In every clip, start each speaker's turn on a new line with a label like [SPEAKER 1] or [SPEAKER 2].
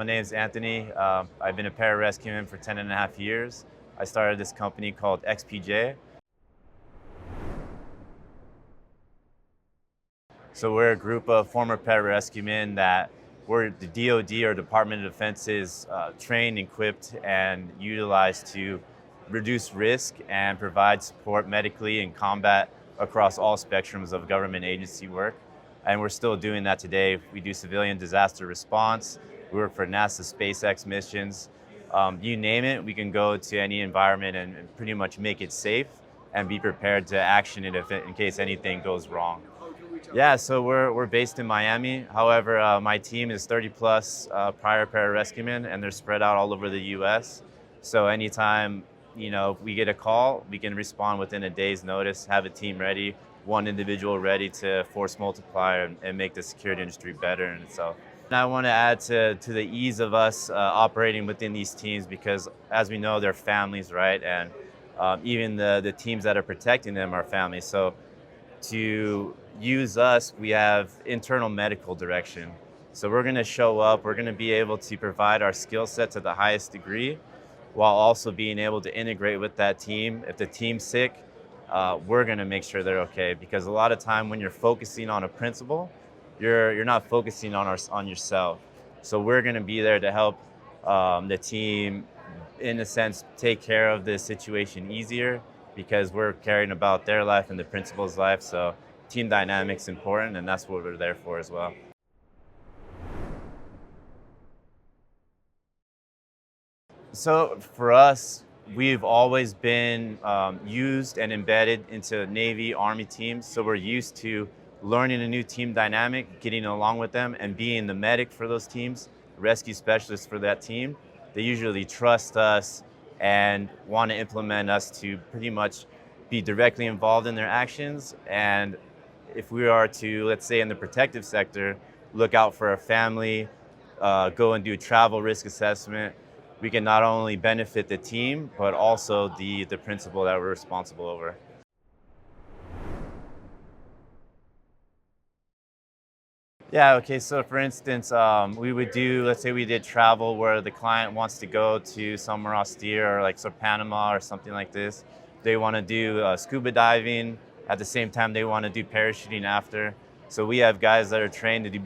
[SPEAKER 1] my name is Anthony. I've been a Pararescueman for 10 and a half years. I started this company called XPJ. So we're a group of former Pararescuemen that we're the DoD or Department of Defense's trained, equipped, and utilized to reduce risk and provide support medically in combat across all spectrums of government agency work. And we're still doing that today. We do civilian disaster response. We work for NASA SpaceX missions. You name it, we can go to any environment and pretty much make it safe and be prepared to action it in case anything goes wrong. Yeah, so we're based in Miami. However, my team is 30 plus prior pararescuemen, and they're spread out all over the U.S. So anytime we get a call, we can respond within a day's notice, have a team ready, one individual ready to force multiply and make the security industry better in itself. And I want to add to the ease of us operating within these teams because, as we know, they're families, right? And even the teams that are protecting them are families. So to use us, we have internal medical direction. So we're going to show up, we're going to be able to provide our skill set to the highest degree while also being able to integrate with that team. If the team's sick, we're going to make sure they're okay, because a lot of time when you're focusing on a principle, you're not focusing on yourself. So we're going to be there to help the team, in a sense, take care of the situation easier, because we're caring about their life and the principal's life. So team dynamic's important, and that's what we're there for as well. So for us, we've always been used and embedded into Navy, Army teams. So we're used to learning a new team dynamic, getting along with them, and being the medic for those teams, rescue specialist for that team. They usually trust us and want to implement us to pretty much be directly involved in their actions. And if we are to, let's say in the protective sector, look out for a family, go and do a travel risk assessment, we can not only benefit the team, but also the principal that we're responsible over. Yeah, okay, so for instance, we would do, let's say we did travel where the client wants to go to somewhere austere or like Panama or something like this. They want to do scuba diving. At the same time, they want to do parachuting after. So we have guys that are trained to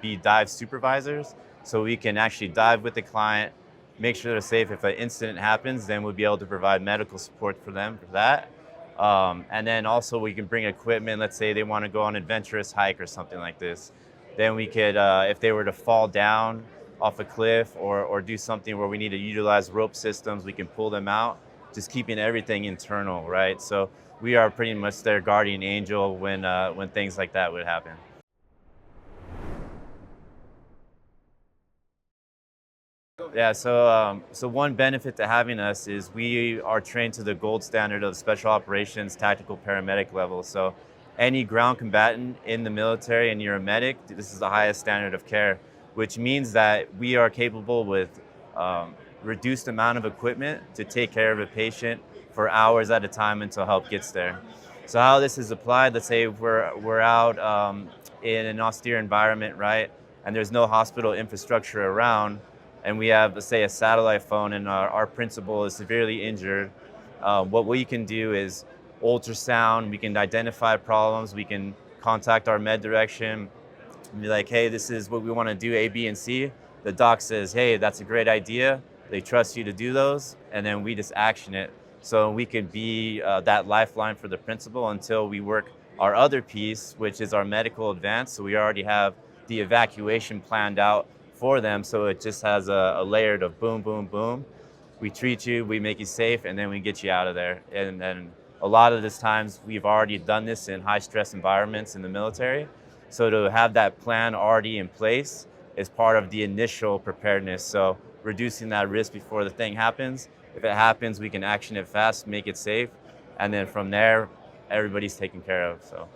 [SPEAKER 1] be dive supervisors. So we can actually dive with the client, make sure they're safe. If an incident happens, then we'll be able to provide medical support for them for that. And then also we can bring equipment. Let's say they want to go on an adventurous hike or something like this. Then we could, if they were to fall down off a cliff or do something where we need to utilize rope systems, we can pull them out, just keeping everything internal, right? So we are pretty much their guardian angel when things like that would happen. Yeah, so one benefit to having us is we are trained to the gold standard of special operations tactical paramedic level. So any ground combatant in the military and you're a medic, this is the highest standard of care, which means that we are capable with reduced amount of equipment to take care of a patient for hours at a time until help gets there. So how this is applied, let's say we're out in an austere environment, right? And there's no hospital infrastructure around, and we have, let's say, a satellite phone and our principal is severely injured. What we can do is ultrasound, we can identify problems, we can contact our med direction and be like, hey, this is what we want to do, A, B, and C. The doc says, hey, that's a great idea. They trust you to do those, and then we just action it. So we could be that lifeline for the principal until we work our other piece, which is our medical advance. So we already have the evacuation planned out for them, so it just has a layer of boom, boom, boom. We treat you, we make you safe, and then we get you out of there. And then a lot of this times, we've already done this in high-stress environments in the military. So to have that plan already in place is part of the initial preparedness. So reducing that risk before the thing happens. If it happens, we can action it fast, make it safe, and then from there, everybody's taken care of. So.